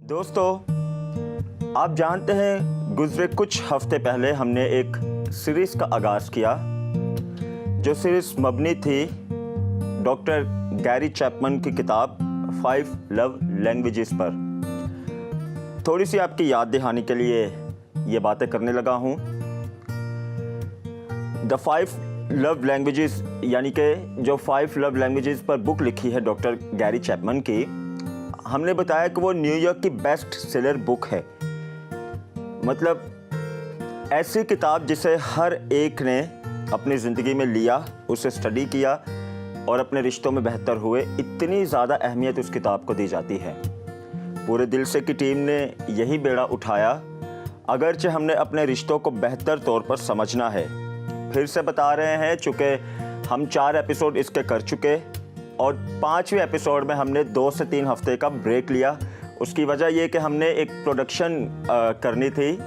दोस्तों, आप जानते हैं गुज़रे कुछ हफ्ते पहले हमने एक सीरीज़ का आगाज़ किया जो सीरीज़ मबनी थी डॉक्टर गैरी चैपमन की किताब 5 लव लैंग्वेजेस पर। थोड़ी सी आपकी याद दहानी के लिए ये बातें करने लगा हूँ। द 5 लव लैंग्वेजेस यानी कि जो 5 लव लैंग्वेजेस पर बुक लिखी है डॉक्टर गैरी चैपमन की, हमने बताया कि वो न्यूयॉर्क की बेस्ट सेलर बुक है। मतलब ऐसी किताब जिसे हर एक ने अपनी ज़िंदगी में लिया, उसे स्टडी किया और अपने रिश्तों में बेहतर हुए। इतनी ज़्यादा अहमियत उस किताब को दी जाती है। पूरे दिल से की टीम ने यही बेड़ा उठाया। अगरचे हमने अपने रिश्तों को बेहतर तौर पर समझना है। फिर से बता रहे हैं, चूँकि हम 4 एपिसोड इसके कर चुके और 5वें एपिसोड में हमने 2 से 3 हफ्ते का ब्रेक लिया। उसकी वजह ये कि हमने एक प्रोडक्शन करनी थी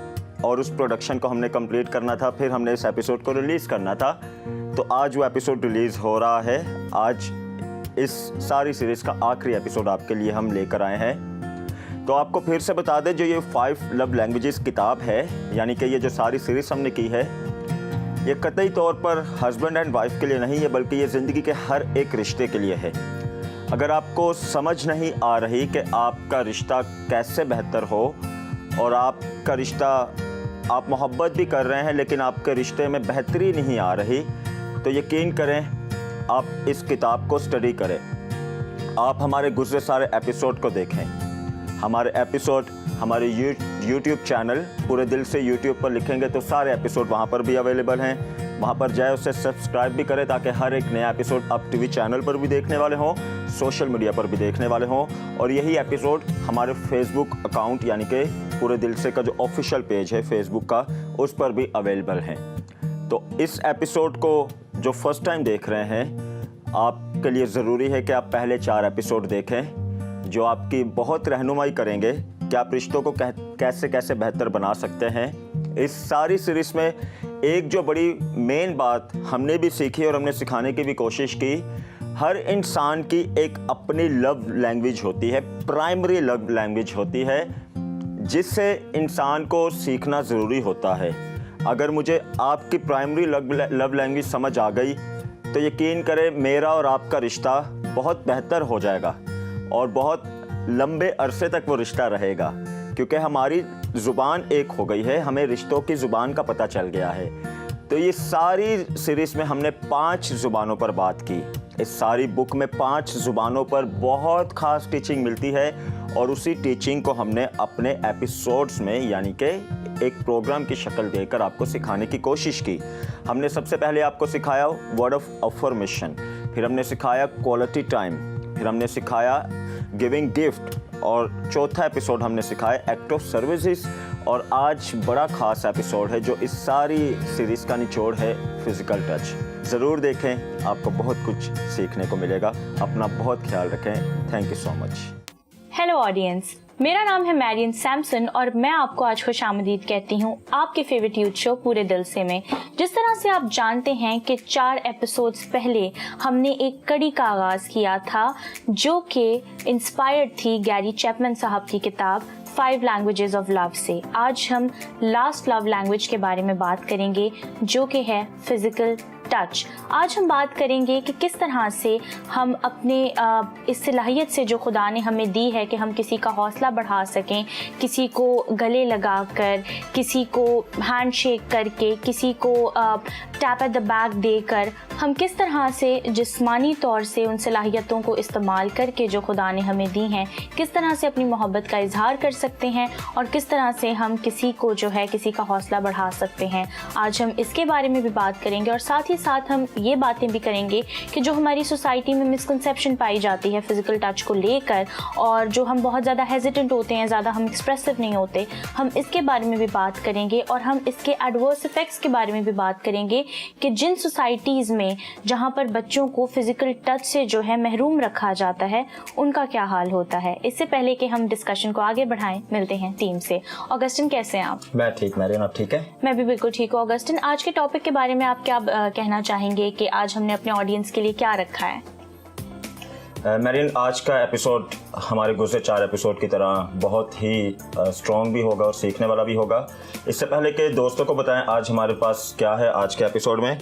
और उस प्रोडक्शन को हमने कंप्लीट करना था। फिर हमने इस एपिसोड को रिलीज़ करना था। तो आज वो एपिसोड रिलीज़ हो रहा है। आज इस सारी सीरीज़ का आखिरी एपिसोड आपके लिए हम लेकर आए हैं। तो आपको फिर से बता दें, जो ये 5 लव लैंग्वेजेस किताब है, यानी कि ये जो सारी सीरीज़ हमने की है, ये कतई तौर पर हस्बैंड एंड वाइफ के लिए नहीं है, बल्कि ये ज़िंदगी के हर एक रिश्ते के लिए है। अगर आपको समझ नहीं आ रही कि आपका रिश्ता कैसे बेहतर हो और आपका रिश्ता आप मोहब्बत भी कर रहे हैं लेकिन आपके रिश्ते में बेहतरी नहीं आ रही, तो यकीन करें आप इस किताब को स्टडी करें। आप हमारे गुज़रे सारे एपिसोड को देखें। हमारे एपिसोड हमारे यूट्यूब चैनल पूरे दिल से यूट्यूब पर लिखेंगे तो सारे एपिसोड वहाँ पर भी अवेलेबल हैं। वहाँ पर जाए, उसे सब्सक्राइब भी करें ताकि हर एक नया एपिसोड आप टीवी चैनल पर भी देखने वाले हों, सोशल मीडिया पर भी देखने वाले हों। और यही एपिसोड हमारे फेसबुक अकाउंट यानी कि पूरे दिल से का जो ऑफिशियल पेज है फेसबुक का, उस पर भी अवेलेबल हैं। तो इस एपिसोड को जो फर्स्ट टाइम देख रहे हैं, आपके लिए ज़रूरी है कि आप पहले 4 एपिसोड देखें, जो आपकी बहुत रहनुमाई करेंगे कि आप रिश्तों को कैसे कैसे बेहतर बना सकते हैं। इस सारी सीरीज़ में एक जो बड़ी मेन बात हमने भी सीखी और हमने सिखाने की भी कोशिश की, हर इंसान की एक अपनी लव लैंग्वेज होती है, प्राइमरी लव लैंग्वेज होती है, जिससे इंसान को सीखना ज़रूरी होता है। अगर मुझे आपकी प्राइमरी लव लैंग्वेज समझ आ गई तो यकीन करें मेरा और आपका रिश्ता बहुत बेहतर हो जाएगा और बहुत लंबे अरसे तक वो रिश्ता रहेगा, क्योंकि हमारी ज़ुबान एक हो गई है, हमें रिश्तों की ज़ुबान का पता चल गया है। तो ये सारी सीरीज़ में हमने 5 ज़ुबानों पर बात की। इस सारी बुक में 5 ज़ुबानों पर बहुत ख़ास टीचिंग मिलती है और उसी टीचिंग को हमने अपने एपिसोड्स में यानी कि एक प्रोग्राम की शक्ल देकर आपको सिखाने की कोशिश की। हमने सबसे पहले आपको सिखाया वर्ड ऑफ अफर्मेशन, फिर हमने सिखाया क्वालिटी टाइम, फिर हमने सिखाया गिविंग गिफ्ट और चौथा एपिसोड हमने सिखाया एक्ट ऑफ सर्विसेज। और आज बड़ा ख़ास एपिसोड है जो इस सारी सीरीज़ का निचोड़ है, फिज़िकल टच। ज़रूर देखें, आपको बहुत कुछ सीखने को मिलेगा। अपना बहुत ख्याल रखें। Thank you so much. Hello audience, मेरा नाम है मैरियन सैमसन और मैं आपको आज खुशामदीद कहती हूँ आपके फेवरेट यूथ शो पूरे दिल से में। जिस तरह से आप जानते हैं कि 4 एपिसोड्स पहले हमने एक कड़ी का आगाज किया था जो कि इंस्पायर्ड थी गैरी चैपमन साहब की किताब 5 लैंग्वेजेस ऑफ लव से। आज हम लास्ट लव लैंग्वेज के बारे में बात करेंगे जो कि है फिजिकल टच। आज हम बात करेंगे कि किस तरह से हम अपने इस सलाहियत से जो खुदा ने हमें दी है कि हम किसी का हौसला बढ़ा सकें, किसी को गले लगाकर, किसी को हैंडशेक करके, किसी को टैप एट द बैक देकर, हम किस तरह से जिस्मानी तौर से उन सलाहियतों को इस्तेमाल करके जो खुदा ने हमें दी हैं, किस तरह से अपनी मोहब्बत का इजहार कर सकते हैं और किस तरह से हम किसी को जो है किसी का हौसला बढ़ा सकते हैं। आज हम इसके बारे में भी बात करेंगे और साथ ही साथ हम ये बातें भी करेंगे कि जो हमारी सोसाइटी में मिसकंसेप्शन पाई जाती है फिजिकल टच को लेकर और जो हम बहुत ज़्यादा हेजिटेंट होते हैं, ज़्यादा हम एक्सप्रेसिव नहीं होते, हम इसके बारे में भी बात करेंगे और हम इसके एडवर्स इफेक्ट्स के बारे में भी बात करेंगे कि जिन सोसाइटीज़ में जहाँ पर बच्चों को फिजिकल टच से जो है महरूम रखा जाता है उनका क्या हाल होता है। इससे पहले कि हम डिस्कशन को आगे बढ़ाएं, मिलते हैं टीम से। ऑगस्टिन, कैसे हैं आप? मैं ठीक, मैरियन, आप ठीक है? मैं भी बिल्कुल ठीक हूँ। ऑगस्टिन, आज के टॉपिक के बारे में आप क्या कहना चाहेंगे कि आज हमने अपने ऑडियंस के लिए क्या रखा है? मैरियन, आज का एपिसोड हमारे गुज़रे 4 एपिसोड की तरह बहुत ही स्ट्रॉन्ग भी होगा और सीखने वाला भी होगा। इससे पहले कि दोस्तों को बताएं आज हमारे पास क्या है आज के एपिसोड में।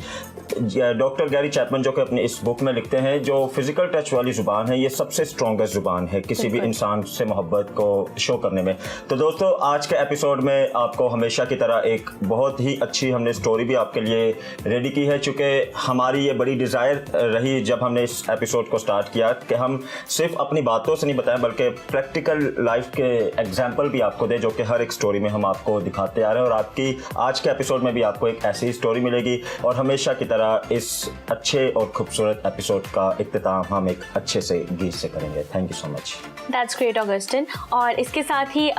डॉक्टर गैरी चैपमैन जो कि अपनी इस बुक में लिखते हैं, जो फिज़िकल टच वाली ज़ुबान है ये सबसे स्ट्रॉन्गेस्ट ज़ुबान है किसी भी इंसान से मोहब्बत को शो करने में। तो दोस्तों, आज के एपिसोड में आपको हमेशा की तरह एक बहुत ही अच्छी हमने स्टोरी भी आपके लिए रेडी की है, चूँकि हमारी ये बड़ी डिज़ायर रही जब हमने इस एपिसोड को स्टार्ट किया कि हम सिर्फ अपनी बातों से नहीं बताएं बल्कि प्रैक्टिकल लाइफ के एग्जाम्पल भी आपको दें, जो कि हर एक स्टोरी में हम आपको दिखाते आ रहे हैं। और आपकी आज के एपिसोड में भी आपको एक ऐसी स्टोरी मिलेगी। और हमेशा की तरह इस अच्छे और खूबसूरत एपिसोड का इख्तिताम हम एक अच्छे से गीत से करेंगे। Thank you so much. That's great Augustin. और इसके साथ ही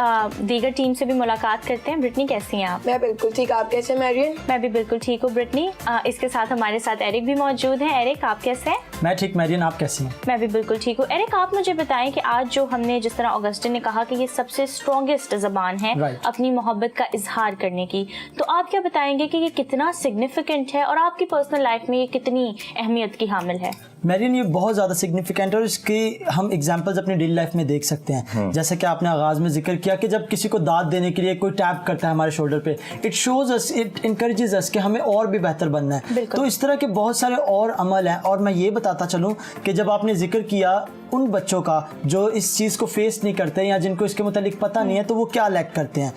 दीगर टीम से भी मुलाकात करते हैं। ब्रिटनी, कैसी हैं आप? मैं बिल्कुल ठीक, आप कैसे हैं मैरियन? मैं भी बिल्कुल ठीक हूँ ब्रिटनी। इसके साथ हमारे साथ एरिक भी मौजूद हैं। एरिक, आप कैसे हैं? मैं ठीक मैरियन, आप कैसी हैं? मैं भी बिल्कुल ठीक हूँ। एरिक, आप मुझे बताएं कि आज जो हमने, जिस तरह ऑगस्टिन ने कहा कि ये सबसे स्ट्रॉन्गेस्ट ज़बान है अपनी मोहब्बत का इजहार करने की, तो आप क्या बताएंगे कि ये कितना सिग्निफिकेंट है और आपकी पर्सनल लाइफ में ये कितनी अहमियत की हामिल है? मैरियन, ये बहुत ज़्यादा सिग्निफिकेंट है और इसकी हम एग्जांपल्स अपनी डेली लाइफ में देख सकते हैं। जैसे कि आपने आगाज़ में जिक्र किया कि जब किसी को दाद देने के लिए कोई टैप करता है हमारे शोल्डर पे, it shows us, it encourages us कि हमें और भी बेहतर बनना है। तो इस तरह के बहुत सारे और अमल हैं। और मैं ये बताता चलूँ कि जब आपने जिक्र किया उन बच्चों का जो इस चीज़ को फेस नहीं करते या जिनको इसके मुतालिक पता नहीं है, तो वो क्या लैक करते हैं।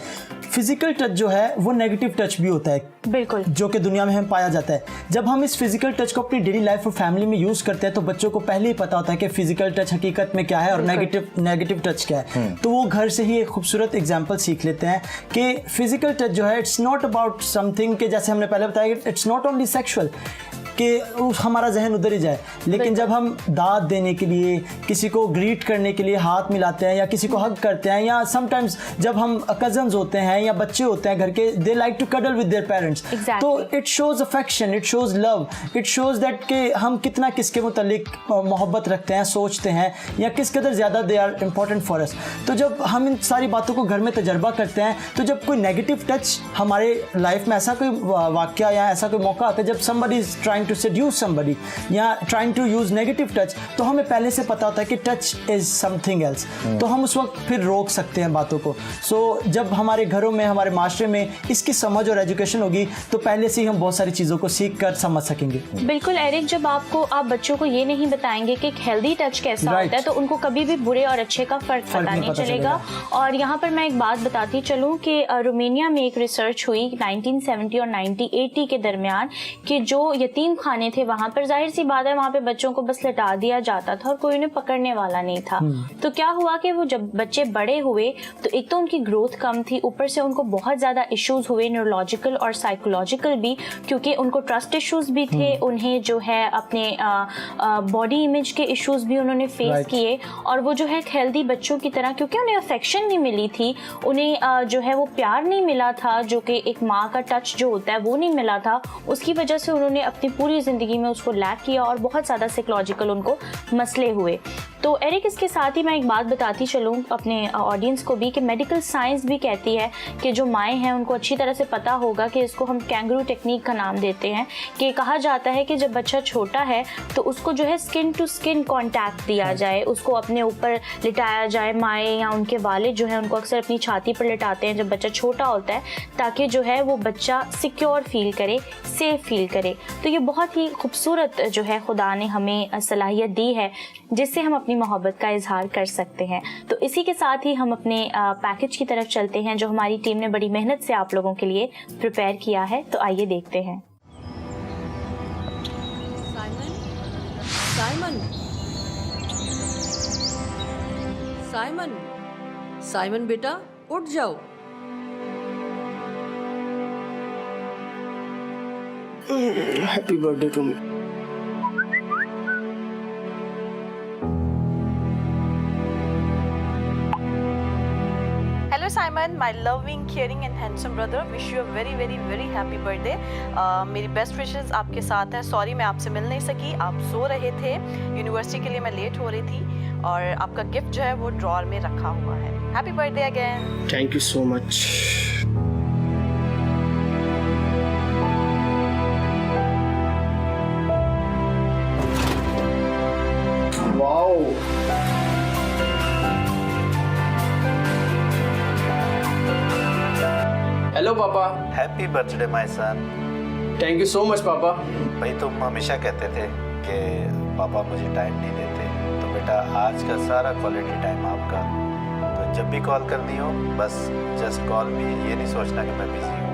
फिजिकल टच जो है वो नेगेटिव टच भी होता है, बिल्कुल, जो कि दुनिया में हमें पाया जाता है। जब हम इस फिजिकल टच को अपनी डेली लाइफ और फैमिली में यूज़ करते हैं तो बच्चों को पहले ही पता होता है कि फिजिकल टच हकीकत में क्या है और नेगेटिव टच क्या है। तो वो घर से ही एक खूबसूरत एग्जाम्पल सीख लेते हैं कि फिजिकल टच जो है इट्स नॉट अबाउट समथिंग के, जैसे हमने पहले बताया, इट्स नॉट ओनली सेक्सुअल कि हमारा जहन उधर ही जाए। लेकिन जब हम दाद देने के लिए, किसी को ग्रीट करने के लिए हाथ मिलाते हैं या किसी को हग करते हैं, या समटाइम्स जब हम कजन्स होते हैं या बच्चे होते हैं घर के, they like to cuddle with their parents, तो it shows affection, it shows love, it shows that कि हम कितना किसके मुतालिक मोहब्बत रखते हैं, सोचते हैं, या किस कदर ज़्यादा they are important for us. तो जब हम इन सारी बातों को घर में तजर्बा करते हैं, तो जब कोई नेगेटिव टच हमारे लाइफ में, ऐसा कोई वाक़या या ऐसा कोई मौका आता है जब somebody is trying to seduce somebody या trying to use negative touch, तो हमें पहले से पता होता है कि touch is something else, तो हम उस वक्त फिर रोक सकते हैं बातों को। जब हमारे घरों में, हमारे माशरे में इसकी समझ और एजुकेशन होगी तो पहले से ही हम बहुत सारी चीज़ों को सीख कर समझ सकेंगे। बिल्कुल एरिक, जब आप बच्चों को ये नहीं बताएंगे कि एक हेल्दी टच कैसा होता है, तो उनको कभी भी बुरे और अच्छे का फर्क पता नहीं चलेगा। और यहाँ पर मैं एक बात बताती चलूँ कि रोमानिया में एक रिसर्च हुई 1970 और 1980 के दरमियान कि जो यतीम खाने थे वहाँ पर, जाहिर सी बात है, वहाँ पे बच्चों को बस लटा दिया जाता था और कोई उन्हें पकड़ने वाला नहीं था। तो क्या हुआ कि वो जब बच्चे बड़े हुए तो एक तो उनकी ग्रोथ कम थी, ऊपर से उनको बहुत ज्यादा इश्यूज हुए, न्यूरोलॉजिकल और साइकोलॉजिकल भी, क्योंकि उनको ट्रस्ट इश्यूज भी थे, उन्हें जो है अपने बॉडी इमेज के इश्यूज भी उन्होंने फेस किए। और वो जो है हेल्दी बच्चों की तरह, क्योंकि उन्हें अफेक्शन नहीं मिली थी, उन्हें जो है वो प्यार नहीं मिला था, जो कि एक माँ का टच जो होता है वो नहीं मिला था, उसकी वजह से उन्होंने अपनी पूरी जिंदगी में उसको लैक किया और बहुत ज़्यादा साइकोलॉजिकल उनको मसले हुए। तो एरिक, इसके साथ ही मैं एक बात बताती चलूँ अपने ऑडियंस को भी कि मेडिकल साइंस भी कहती है कि जो माएँ हैं उनको अच्छी तरह से पता होगा कि इसको हम कैंगरू टेक्निक का नाम देते हैं, कि कहा जाता है कि जब बच्चा छोटा है तो उसको जो है स्किन टू स्किन कांटेक्ट दिया जाए, उसको अपने ऊपर लिटाया जाए। माएँ या उनके वालिद जो है उनको अक्सर अपनी छाती पर लिटाते हैं जब बच्चा छोटा होता है, ताकि जो है वो बच्चा सिक्योर फील करे, सेफ फील करे। तो ये बहुत ही खूबसूरत जो है खुदा ने हमें सलाहियत दी है जिससे हम अपनी मोहब्बत का इजहार कर सकते हैं। तो इसी के साथ ही हम अपने पैकेज की तरफ चलते हैं जो हमारी टीम ने बड़ी मेहनत से आप लोगों के लिए प्रिपेयर किया है। तो आइए देखते हैं। साइमन बेटा उठ जाओ। Happy birthday to me. Hello Simon, my loving, caring and handsome brother. Wish you a very very very happy birthday. मेरी बेस्ट विशेस आपके साथ हैं। सॉरी मैं आपसे मिल नहीं सकी, आप सो रहे थे, यूनिवर्सिटी के लिए मैं लेट हो रही थी, और आपका गिफ्ट जो है वो ड्रॉअर में रखा हुआ है। Happy birthday again. Thank you so much. Wow, hello papa. Happy birthday my son. Thank you so much papa. भाई तुम हमेशा कहते थे कि पापा मुझे टाइम नहीं देते, तो बेटा आज का सारा क्वालिटी टाइम आपका। तो जब भी कॉल करनी हो बस जस्ट कॉल मी, ये नहीं सोचना कि मैं बिजी हूँ।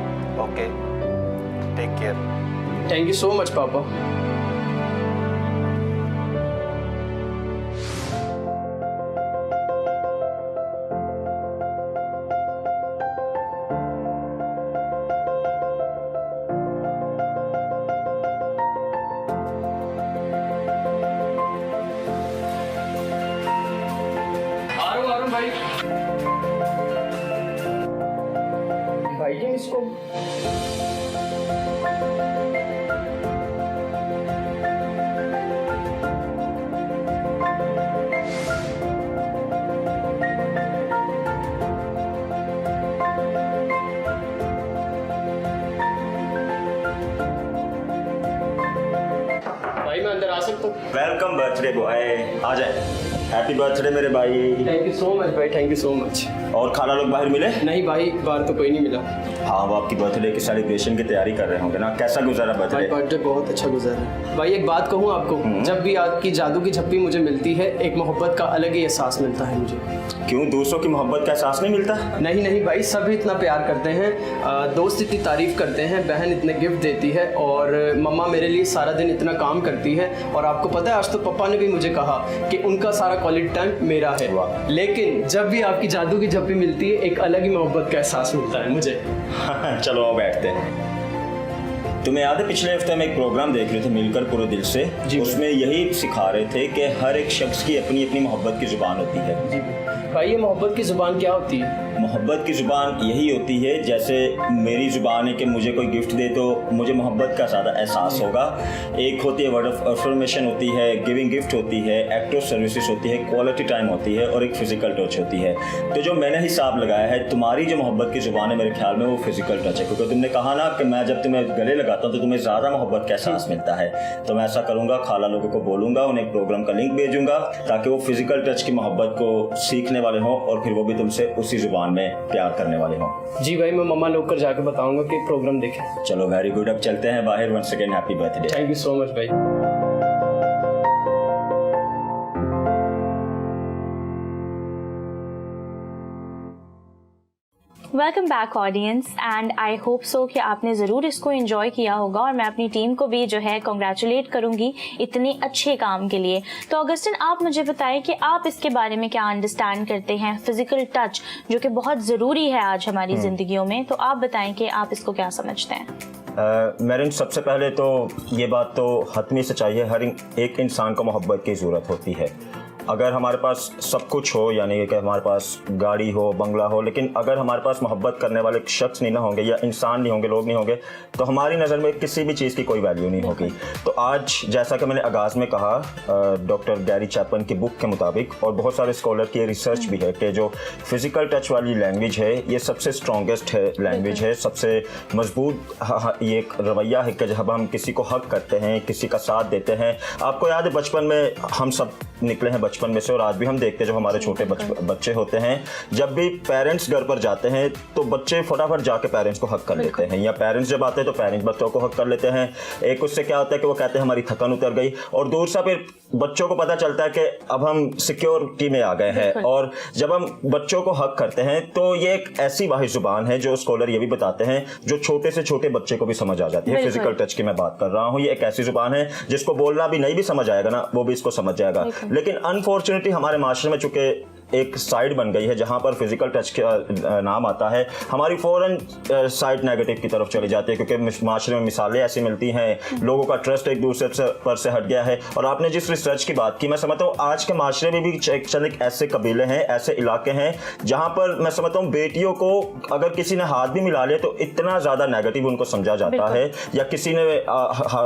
Okay, take care. Thank you so much पापा। आ रहा हूँ भाई। भाई जी इसको भाई मैं अंदर आ सकता हूँ? वेलकम बर्थडे बॉय, आ जाए। हैप्पी बर्थडे मेरे भाई। थैंक यू सो मच भाई, थैंक यू सो मच। और खाना लोग बाहर मिले? नहीं भाई, बाहर तो कोई नहीं मिला। हाँ, वो आपकी बर्थडे की सेलिब्रेशन की तैयारी कर रहे होंगे ना। कैसा गुजारा भाई बर्थडे? बर्थडे बहुत अच्छा गुजरा। भाई एक बात कहूँ आपको, जब भी आपकी जादू की झप्पी मुझे मिलती है, एक मोहब्बत का अलग ही एहसास मिलता है मुझे। क्यों, दूसरों की मोहब्बत का एहसास नहीं मिलता? नहीं नहीं भाई, सभी इतना प्यार करते हैं, दोस्त इतनी तारीफ करते हैं, बहन इतने गिफ्ट देती है, और मम्मा मेरे लिए सारा दिन इतना काम करती है। और आपको पता है, आज तो पापा ने भी मुझे कहा कि उनका सारा क्वालिटी टाइम मेरा है। वाह। लेकिन जब भी आपकी जादू की झप्पी मिलती है, एक अलग ही मोहब्बत का एहसास मिलता है मुझे। चलो आओ बैठते हैं। तुम्हें याद है पिछले हफ्ते हम एक प्रोग्राम देख रहे थे मिलकर पूरे दिल से? जी। उसमें यही सिखा रहे थे कि हर एक शख्स की अपनी अपनी मोहब्बत की जुबान होती है। जी भाई, ये मोहब्बत की जुबान क्या होती है? मोहब्बत की ज़ुबान यही होती है, जैसे मेरी ज़ुबान है कि मुझे कोई गिफ्ट दे तो मुझे मोहब्बत का ज़्यादा एहसास होगा। एक होती है वर्ड ऑफ अफर्मेशन होती है, गिविंग गिफ्ट होती है, एक्ट ऑफ सर्विसेज होती है, क्वालिटी टाइम होती है, और एक फिजिकल टच होती है। तो जो मैंने हिसाब लगाया है, तुम्हारी जो मोहब्बत की ज़ुबान है मेरे ख्याल में वो फिजिकल टच है, क्योंकि तुमने कहा ना कि मैं जब तुम्हें गले लगाता हूँ तो तुम्हें ज़्यादा मोहब्बत का एहसास मिलता है। तो मैं ऐसा करूँगा, खाला लोगों को बोलूँगा, उन्हें प्रोग्राम का लिंक भेजूँगा ताकि वो फिजिकल टच की मोहब्बत को सीखने वाले हों और फिर वो भी तुमसे उसी ज़ुबान में प्यार करने वाले हों। जी भाई, मैं मम्मा लोग कर जाकर बताऊंगा कि प्रोग्राम देखें। चलो वेरी गुड, अब चलते हैं बाहर। Once again happy birthday. Thank you so much भाई। Welcome back audience, and I hope so कि आपने ज़रूर इसको एंजॉय किया होगा, और मैं अपनी टीम को भी जो है कॉन्ग्रेचुलेट करूंगी इतने अच्छे काम के लिए। तो ऑगस्टिन, आप मुझे बताएं कि आप इसके बारे में क्या अंडरस्टैंड करते हैं, फिजिकल टच जो कि बहुत ज़रूरी है आज हमारी ज़िंदगियों में। तो आप बताएं कि आप इसको क्या समझते हैं। मेरिन, सबसे पहले तो ये बात तो हतमी सच्चाई है, हर एक इंसान को मोहब्बत की ज़रूरत होती है। अगर हमारे पास सब कुछ हो, यानी कि हमारे पास गाड़ी हो, बंगला हो, लेकिन अगर हमारे पास मोहब्बत करने वाले शख्स नहीं ना होंगे या इंसान नहीं होंगे, लोग नहीं होंगे, तो हमारी नज़र में किसी भी चीज़ की कोई वैल्यू नहीं होगी। तो आज जैसा कि मैंने आगाज़ में कहा, डॉक्टर गैरी चैपमैन की बुक के मुताबिक, और बहुत सारे स्कॉलर की रिसर्च भी है कि जो फिज़िकल टच वाली लैंग्वेज है ये सबसे स्ट्रॉन्गेस्ट है लैंग्वेज है, सबसे मजबूत ये एक रवैया है कि जब हम किसी को हक करते हैं, किसी का साथ देते हैं। आपको याद है बचपन में हम सब निकले हैं बचपन में से, और आज भी हम देखते हैं जब हमारे छोटे बच्चे होते हैं, जब भी पेरेंट्स घर पर जाते हैं तो बच्चे फटाफट जाके पेरेंट्स को हक कर लेते हैं, या पेरेंट्स जब आते हैं तो पेरेंट्स बच्चों को हक कर लेते हैं। एक उससे क्या होता है कि वो कहते हैं हमारी थकान उतर गई, और दूर से फिर बच्चों को पता चलता है कि अब हम सिक्योरिटी में आ गए हैं। और जब हम बच्चों को हक करते हैं तो ये एक ऐसी वाहिद जुबान है जो स्कॉलर ये भी बताते हैं जो छोटे से छोटे बच्चे को भी समझ आ जाती है। फिजिकल टच की मैं बात कर रहा हूँ, ये एक ऐसी जुबान है जिसको बोलना भी नहीं भी समझ आएगा ना, वो भी इसको समझ जाएगा। लेकिन अनफॉर्चुनेटली हमारे माशरे में चूंकि एक साइड बन गई है जहां पर फिजिकल टच का नाम आता है, हमारी फौरन साइड नेगेटिव की तरफ चली जाती है, क्योंकि माशरे में मिसालें ऐसी मिलती हैं, लोगों का ट्रस्ट एक दूसरे पर से हट गया है। और आपने जिस रिसर्च की बात की, मैं समझता हूँ आज के माशरे में भी चंद ऐसे कबीले हैं, ऐसे इलाके हैं जहां पर मैं समझता हूँ बेटियों को अगर किसी ने हाथ भी मिला लिया तो इतना ज्यादा नेगेटिव उनको समझा जाता है, या किसी ने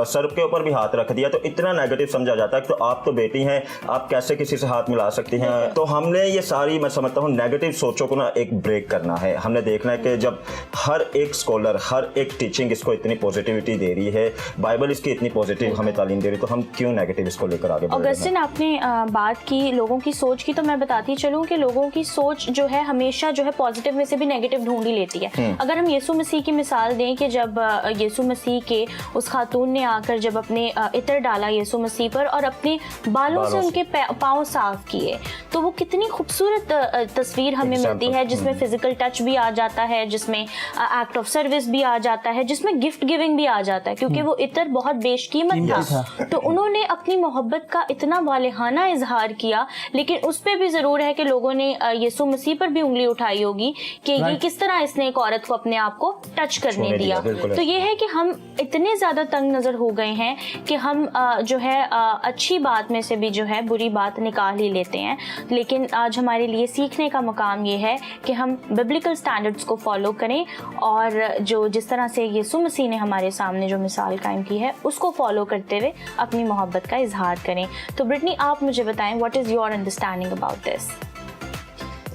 सर के ऊपर भी हाथ रख दिया तो इतना नेगेटिव समझा जाता है कि तो आप तो बेटी हैं, आप कैसे किसी से हाथ मिला सकती हैं। तो हमने ये सारी, मैं समझता हूँ, नेगेटिव सोचों को ना एक ब्रेक करना है। हमने देखना है कि जब हर एक स्कॉलर, हर एक टीचिंग इसको इतनी पॉजिटिविटी दे रही है, बाइबल इसकी इतनी पॉजिटिव हमें तालीम दे रही है, तो हम क्यों नेगेटिव इसको लेकर आगे बढ़ रहे हैं। ऑगस्टिन, आपने बात की लोगों की सोच की, तो मैं बताती चलूँ कि लोगों की सोच जो है हमेशा जो है पॉजिटिव में से भी नेगेटिव ढूंढ ही लेती है। अगर हम यीशु मसीह की मिसाल दें कि जब यीशु मसीह के उस खातून ने आकर जब अपने इत्र डाला यीशु मसीह पर और अपने बालों से उनके पाँव साफ किए, तो वो कितनी खूबसूरत तस्वीर हमें मिलती है, जिसमें फिजिकल टच भी आ जाता है, जिसमें एक्ट ऑफ सर्विस भी आ जाता है, जिसमें गिफ्ट गिविंग भी आ जाता है, क्योंकि वो इत्र बहुत बेशकीमत था। तो उन्होंने अपनी मोहब्बत का इतना वालिहाना इजहार किया, लेकिन उस पर भी जरूर है कि लोगों ने यीशु मसीह पर भी उंगली उठाई होगी कि ये किस तरह इसने एक औरत को अपने आप को टच करने दिया। तो ये है कि हम इतने ज्यादा तंग नजर हो गए हैं कि हम जो है अच्छी बात में से भी जो है बुरी बात निकाल ही लेते हैं। लेकिन आज हमारे लिए सीखने का मुकाम ये है कि हम बिब्लिकल स्टैंडर्ड्स को फॉलो करें और जो जिस तरह से यीशु मसीह ने हमारे सामने जो मिसाल कायम की है उसको फॉलो करते हुए अपनी मोहब्बत का इजहार करें। तो ब्रिटनी, आप मुझे बताएं, what is your understanding about this?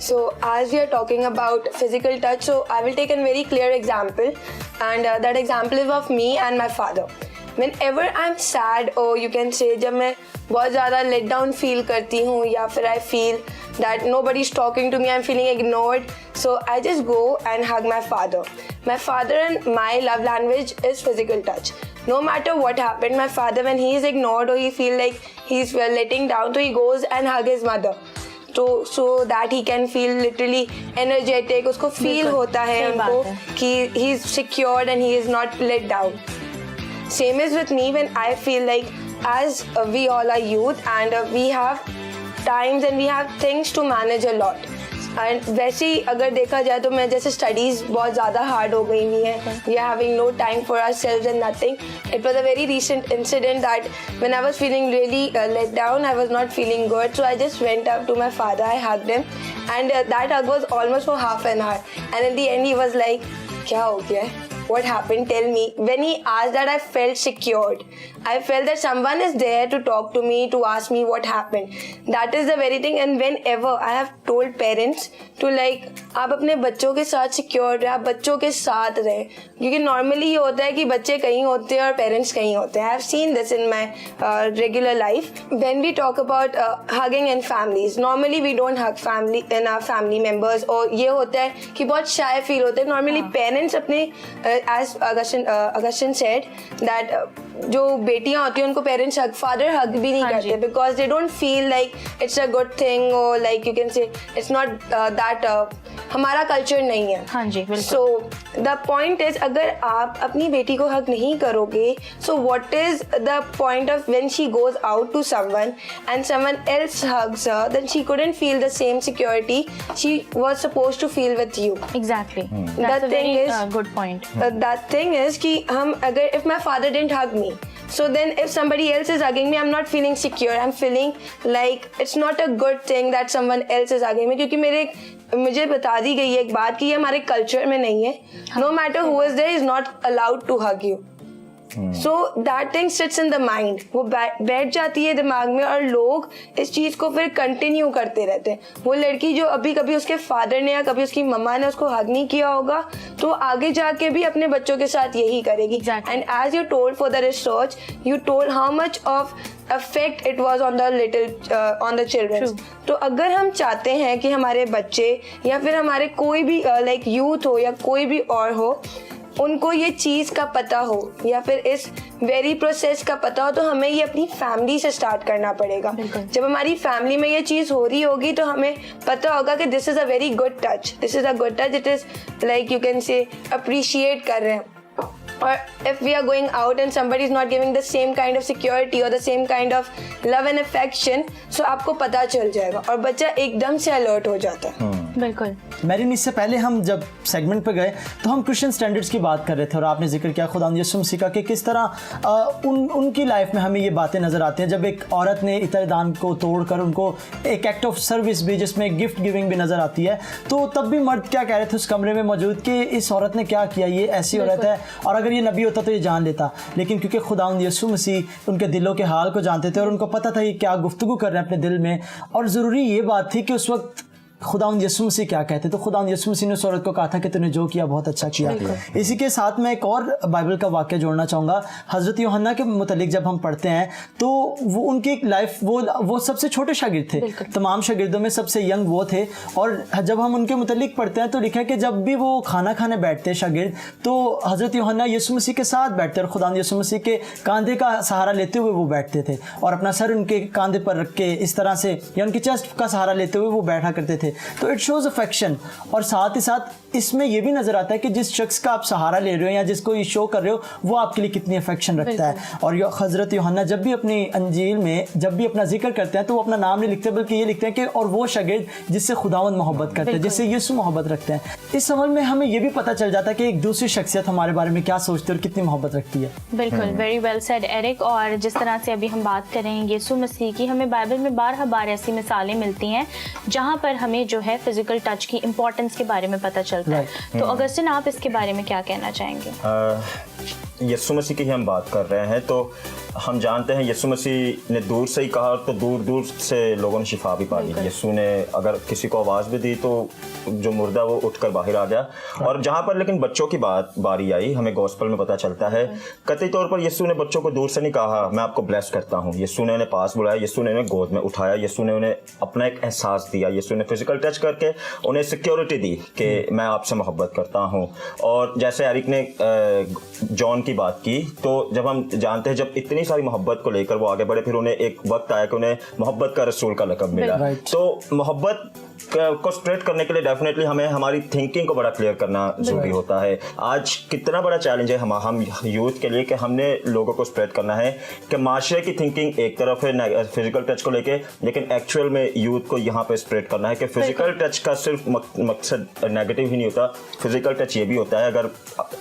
So as we are talking about physical touch, so I will take a very clear example, and that example is of me and my father. Whenever I'm sad, or you can say जब मैं बहुत ज़्यादा let down feel करती हूँ, या फिर I feel that nobody is talking to me, I'm feeling ignored, so I just go and hug my father. My father and my love language is physical touch. No matter what happened, my father, when he is ignored or he feel like he's letting down, so he goes and hug his mother. So that he can feel literally energetic, उसको feel होता है उनको कि he is secured and he is not let down. Same is with me when I feel like, as we all are youth and we have times and we have things to manage a lot. And वैसे ही अगर देखा जाए तो मैं जैसे studies बहुत ज़्यादा hard हो गई हुई हैं, we are having no time for ourselves and nothing. It was a very recent incident that when I was feeling really let down, I was not feeling good, so I just went up to my father, I hugged him, and that hug was almost for half an hour, and in the end he was like, क्या हो गया है? What happened? Tell me. When he asked that, I felt secured. I felt that someone is there to talk to me, to ask me what happened. That is the very thing. And whenever I have told parents to like, आप अपने बच्चों के साथ secure रहे, आप बच्चों के साथ रहे, क्योंकि नॉर्मली ये होता है कि बच्चे कहीं होते हैं और पेरेंट्स कहीं होते हैं. I have seen this in my regular life. When we talk about hugging in families, normally we don't hug family in our family members, और ये होता है कि बहुत शाय फील होते हैं. नॉर्मली पेरेंट्स अपने as Augustine said that जो बेटियां होती हैं उनको पेरेंट्स फादर हग भी नहीं करते, because they don't feel like it's a good thing, और like you can say it's not that, हमारा कल्चर नहीं है. हाँ जी, बिल्कुल. सो द पॉइंट इज, अगर आप अपनी बेटी को हग नहीं करोगे, so what is the point of when she goes out to someone and someone else hugs her, then she couldn't feel the same security she was supposed to feel with you. Exactly. That thing is good point. That thing is कि हम अगर, if my father didn't hug me, so then if somebody else is hugging me, I'm not feeling secure, I'm feeling like it's not a good thing that someone else is hugging me, क्योंकि मुझे बता दी गई है एक बात कि ये हमारे कल्चर में नहीं है. No matter who is there is not allowed to hug you. So that thing sits in the mind, वो बैठ जाती है दिमाग में, और लोग इस चीज को फिर कंटिन्यू करते रहते हैं. वो लड़की जो अभी कभी उसके फादर ने या कभी उसकी मम्मा ने उसको हग नहीं किया होगा, तो आगे जाके भी अपने बच्चों के साथ यही करेगी. And as you told for the research, you told how much of effect it was on the on the children. तो अगर हम चाहते हैं कि हमारे बच्चे या फिर हमारे कोई भी लाइक यूथ हो या कोई भी और हो, उनको ये चीज़ का पता हो या फिर इस वेरी प्रोसेस का पता हो, तो हमें ये अपनी फैमिली से स्टार्ट करना पड़ेगा. जब हमारी फैमिली में ये चीज़ हो रही होगी तो हमें पता होगा कि this is a very good touch, this is a good touch, it is like you can से अप्रिशिएट कर रहे हैं. Or if we are going out and somebody is not giving the same kind of security or the same kind of love and affection, so आपको पता चल जाएगा और बच्चा एकदम से अलर्ट हो जाता है. बिल्कुल. मैरिन, इससे पहले हम जब सेगमेंट पे गए तो हम क्रिश्चियन स्टैंडर्ड्स की बात कर रहे थे और आपने जिक्र किया खुदा यीशु मसीह का कि किस तरह उनकी लाइफ में हमें ये बातें नज़र आती हैं. जब एक औरत ने इतरदान को तोड़कर उनको एक एक्ट ऑफ सर्विस भी, जिसमें गिफ्ट गिविंग भी नज़र आती है, तो तब भी मर्द क्या कह रहे थे उस कमरे में मौजूद कि इस औरत ने क्या किया, ये ऐसी औरत है. और अगर ये नबी होता तो ये जान लेता, लेकिन क्योंकि खुदावंद यीशु मसीह उनके दिलों के हाल को जानते थे और उनको पता था ये क्या गुफ्तगू कर रहे हैं अपने दिल में, और ज़रूरी ये बात थी कि उस वक्त खुदावंद यीशु मसीह क्या कहते, तो खुदावंद यीशु मसीह ने उस औरत को कहा था कि तूने जो किया बहुत अच्छा किया। इसी के साथ मैं एक और बाइबल का वाक्य जोड़ना चाहूँगा। हज़रत यूहन्ना के मुतालिक जब हम पढ़ते हैं तो वो उनकी एक लाइफ, वो सबसे छोटे शागिर्द थे, तमाम शागिर्दों में सबसे यंग वो थे। और जब हम उनके मुतालिक पढ़ते हैं तो लिखा है कि जब भी वो खाना खाने बैठते शागिर्द तो हज़रत यूहन्ना यीशु मसीह के साथ बैठते और खुदावंद यीशु मसीह के कंधे का सहारा लेते हुए वो बैठते थे और अपना सर उनके कंधे पर रख के इस तरह से या उनकी चेस्ट का सहारा लेते हुए वो बैठा करते थे। तो इट शोज अफेक्शन। और साथ ही साथ इसमें यह भी नजर आता है कि जिस शख्स का आप सहारा ले रहे हो या जिसको ये शो कर रहे हो वो आपके लिए कितनी अफेक्शन रखता है। और हज़रत यूहन्ना जब भी अपनी अंजील में जब भी अपना जिक्र करते हैं तो वो अपना नाम नहीं लिखते बल्कि ये लिखते हैं कि और वो शागिर्द जिससे खुदावंद मोहब्बत करते हैं, जिससे यीशु मोहब्बत रखते हैं। इस अमल में हमें ये भी पता चल जाता है कि एक दूसरी शख्सियत हमारे बारे में क्या सोचती है और कितनी मोहब्बत रखती है। बिल्कुल, वेरी वेल सेड एरिक। और जिस तरह से अभी हम बात कर रहे हैं यीशु मसीह की, हमें बाइबल में बार ऐसी मिसालें मिलती हैं जहाँ पर हमें जो है फिजिकल टच की इम्पोर्टेंस के बारे में पता चलता है। तो अगस्टिन, आप इसके बारे में क्या कहना चाहेंगे? यीशु मसीह की ही हम बात कर रहे हैं तो हम जानते हैं यीशु मसीह ने दूर से ही कहा तो दूर दूर से लोगों ने शिफा भी पा ली। यीशु ने अगर किसी को आवाज़ भी दी तो जो मुर्दा वो उठकर बाहर आ गया। और जहाँ पर लेकिन बच्चों की बारी आई, हमें गॉस्पेल में पता चलता है कतई तौर पर यीशु ने बच्चों को दूर से नहीं कहा मैं आपको ब्लेस करता हूँ। यीशु ने उन्हें पास बुलाया, यीशु ने उन्हें गोद में उठाया, यीशु ने उन्हें अपना एक एहसास दिया, यीशु ने फिजिकल टच करके उन्हें सिक्योरिटी दी कि मैं आपसे मोहब्बत करता हूँ। और जैसे एरिक ने जॉन की बात की, तो जब हम जानते हैं जब इतनी सारी मोहब्बत को लेकर वो आगे बढ़े, फिर उन्हें एक वक्त आया कि उन्हें मोहब्बत का रसूल का लक़ब मिला। तो मोहब्बत को स्प्रेड करने के लिए डेफिनेटली हमें हमारी थिंकिंग को बड़ा क्लियर करना जरूरी होता है। आज कितना बड़ा चैलेंज है हम यूथ के लिए कि हमने लोगों को स्प्रेड करना है कि माशरे की थिंकिंग एक तरफ है फिजिकल टच को लेके, लेकिन एक्चुअल में यूथ को यहाँ पे स्प्रेड करना है कि फिजिकल टच का सिर्फ मकसद नेगेटिव ही नहीं होता, फिजिकल टच ये भी होता है। अगर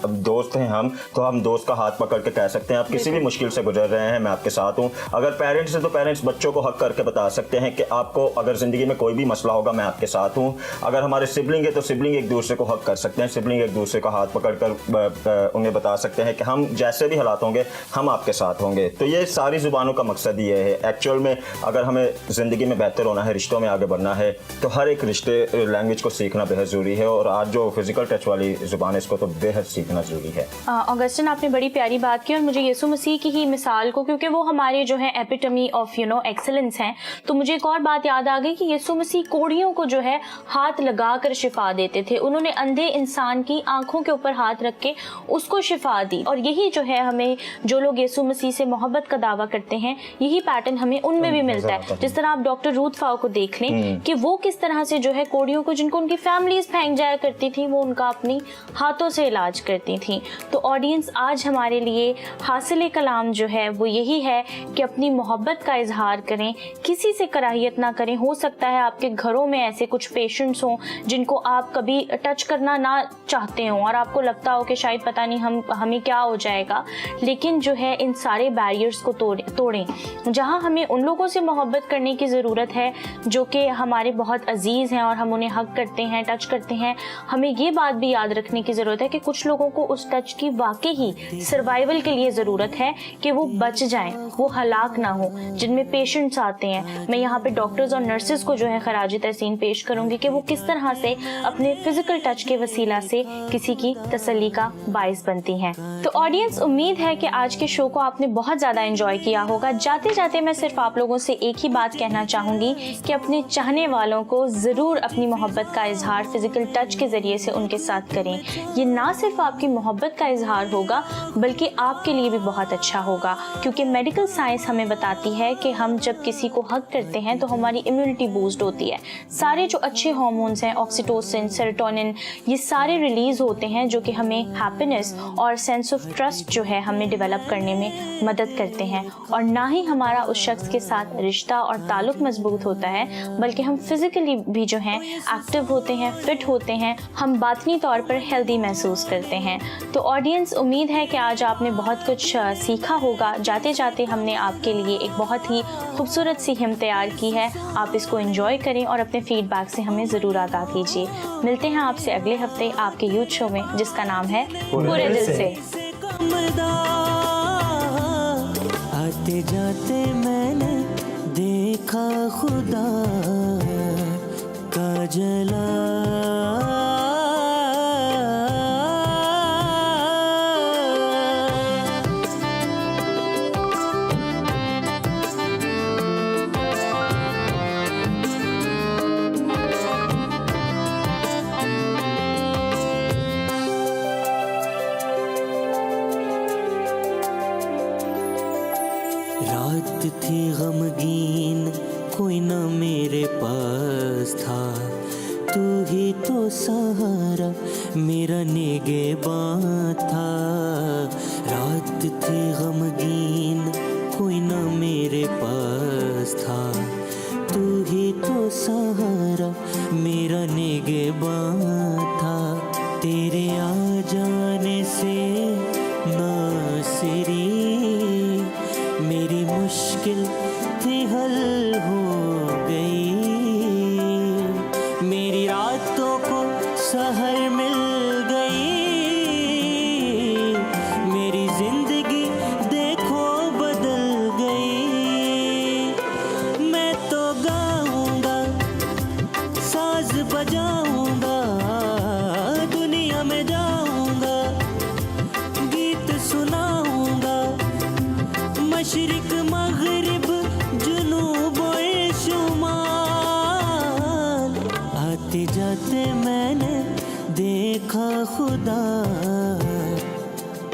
दोस्त हैं हम तो हम दोस्त का हाथ पकड़ के कह सकते हैं आप किसी भी मुश्किल से गुजर रहे हैं मैं आपके साथ हूँ। अगर पेरेंट्स हैं तो पेरेंट्स बच्चों को हक करके बता सकते हैं कि आपको अगर जिंदगी में कोई भी मसला होगा मैं आपके साथ हूँ। अगर हमारे सिबलिंग है तो सिबलिंग एक दूसरे को हक कर सकते हैं, सिबलिंग एक दूसरे का हाथ पकड़कर उन्हें बता सकते हैं कि हम जैसे भी हालात होंगे हम आपके साथ होंगे। तो ये सारी जुबानों का मकसद ये है एक्चुअल में, अगर हमें ज़िंदगी में बेहतर होना है, रिश्तों में आगे बढ़ना है, तो हर एक रिश्ते लैंग्वेज को सीखना बेहद ज़रूरी है। और आज जो फिजिकल टच वाली जुबान है इसको तो बेहद सीखना ज़रूरी है। ऑगस्टिन, आपने बड़ी प्यारी बात की और मुझे यीशु मसीह की ही मिसाल को, क्योंकि वो हमारे जो है एपिटमी ऑफ एक्सेलेंस हैं, तो मुझे एक और बात याद आ गई कि यीशु मसीह कोढ़ियों को जो है हाथ लगाकर शिफा देते थे। उन्होंने अंधे इंसान की आंखों के ऊपर हाथ रख के उसको शिफा दी। और यही जो है हमें, जो लोग यीशु मसीह से मोहब्बत का दावा करते हैं, यही पैटर्न हमें उनमें भी मिलता है। जिस तरह आप डॉक्टर रूथ फाओ को देख लें कि वो किस तरह से जो है कोढ़ियों को, जिनको उनकी फैमिलीज फेंक जाया करती थी, वो उनका अपनी हाथों से इलाज करती थी। तो ऑडियंस, आज हमारे लिए हासिल कलाम जो है वो यही है कि अपनी मोहब्बत का इजहार करें, किसी से कराहियत ना करें। हो सकता है आपके घरों में ऐसे कुछ पेशेंट्स हों जिनको आप कभी टच करना ना चाहते हो और आपको लगता हो कि शायद पता नहीं हमें क्या हो जाएगा, लेकिन जो है इन सारे बैरियर्स को तोड़ें। जहां हमें उन लोगों से मोहब्बत करने की ज़रूरत है जो कि हमारे बहुत अजीज़ हैं और हम उन्हें हक करते हैं, टच करते हैं, हमें ये बात भी याद रखने की ज़रूरत है कि कुछ लोगों को उस टच की वाकई ही सर्वाइवल के लिए ज़रूरत है कि वो बच जाएं, वो हलाक ना हो। जिनमें पेशेंट्स आते हैं, मैं यहाँ पे डॉक्टर्स और नर्सेज को जो है खराज तहसीन पेश करूंगी कि वो किस तरह से अपने फिजिकल टच के वसीला से किसी की तसल्ली का बाइस बनती हैं। तो ऑडियंस, उम्मीद है कि आज के शो को आपने बहुत ज़्यादा एंजॉय किया होगा। जाते जाते मैं सिर्फ आप लोगों से एक ही बात कहना चाहूँगी कि अपने चाहने वालों को ज़रूर अपनी मोहब्बत का इजहार फिजिकल टच के ज़रिए से उनके साथ करें। ये ना सिर्फ आपकी मोहब्बत का इजहार होगा बल्कि आपके लिए भी बहुत अच्छा होगा, क्योंकि मेडिकल साइंस हमें बताती है कि हम जब किसी को हग करते हैं तो हमारी इम्यूनिटी बूस्ट होती है। सारे जो अच्छे हार्मोन्स हैं, ऑक्सीटोसिन, सेरोटोनिन, ये सारे रिलीज होते हैं जो कि हमें हैप्पीनेस और सेंस ऑफ ट्रस्ट जो है हमें डेवलप करने में मदद करते हैं। और ना ही हमारा उस शख्स के साथ रिश्ता और ताल्लुक मजबूत होता है बल्कि हम फिजिकली भी जो हैं एक्टिव होते हैं, फिट होते हैं, हम बातनी तौर पर हेल्दी महसूस करते हैं। तो ऑडियंस, उम्मीद है कि आज आपने बहुत कुछ सीखा होगा। जाते जाते हमने आपके लिए एक बहुत ही खूबसूरत सी हिम तैयार की है, आप इसको एंजॉय करें और अपने फीडबैक से हमें ज़रूर आगाह कीजिए। मिलते हैं आपसे अगले हफ्ते आपके यूथ शो में जिसका नाम है पूरे दिल से। आते जाते मैंने देखा खुदा का रात थी गमगीन, कोई ना मेरे पास था, तू ही तो सहारा मेरा निगहबान था। रात थी गमगीन, कोई ना मेरे पास था, तू ही तो सहारा मेरा निगहबान था। तेरे आ जाने से नासिरी मेरी मुश्किल थी हल हो गई, मेरी रातों को सहर मिल गई, मेरी जिंदगी देखो बदल गई। मैं तो गाऊंगा, साज बजाऊंगा, दुनिया में जाऊंगा, गीत सुनाऊंगा, मशरिक मगरिब जुनूब और शुमाल। आते जाते मैंने देखा खुदा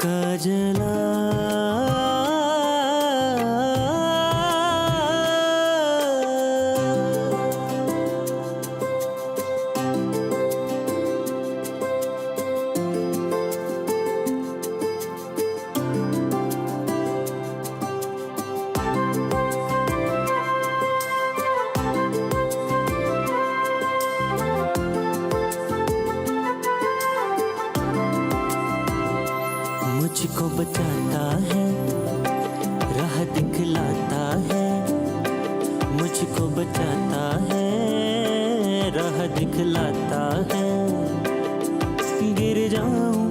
का जलाल। मुझको बचाता है, राह दिखलाता है, मुझको बचाता है, राह दिखलाता है। गिर जाऊं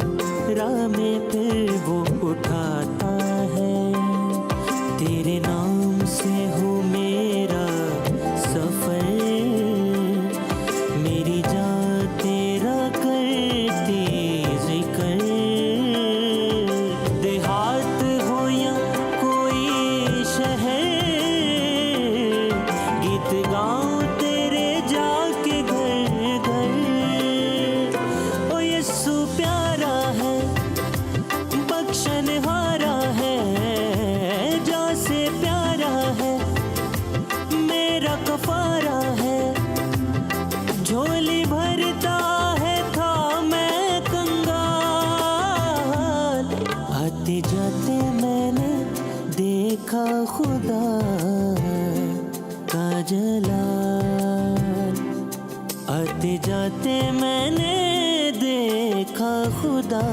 राह में फिर वो उठाता है, तेरे नाम से हो मेरा सफर, मेरी जान तेरा करती जिक्र। देहात हो या कोई शहर, गीत गाऊं तेरे जाके घर घर। ओ यीशु प्यारा है, बख्शनहारा है, जा से प्यारा है, मेरा कफारा है, झोली भरता है था मैं कंगाल। आते जाते मैंने देखा खुदा का जलाल। आते जाते मैंने देखा खुदा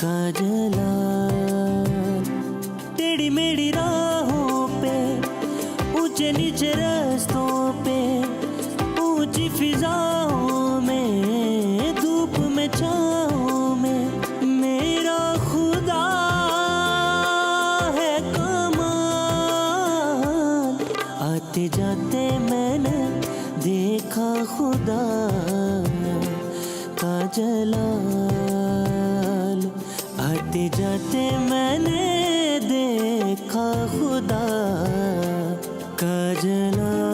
का जलाल। टेढ़ी मेढ़ी राहों पे, ऊंचे नीचे रास्तों पे, ऊंची फिजाओं में, धूप में छाओं में, मेरा खुदा है कमाल। आते जाते मैंने देखा खुदा का जलाल। आते जाते मैंने देखा खुदा का जलाल।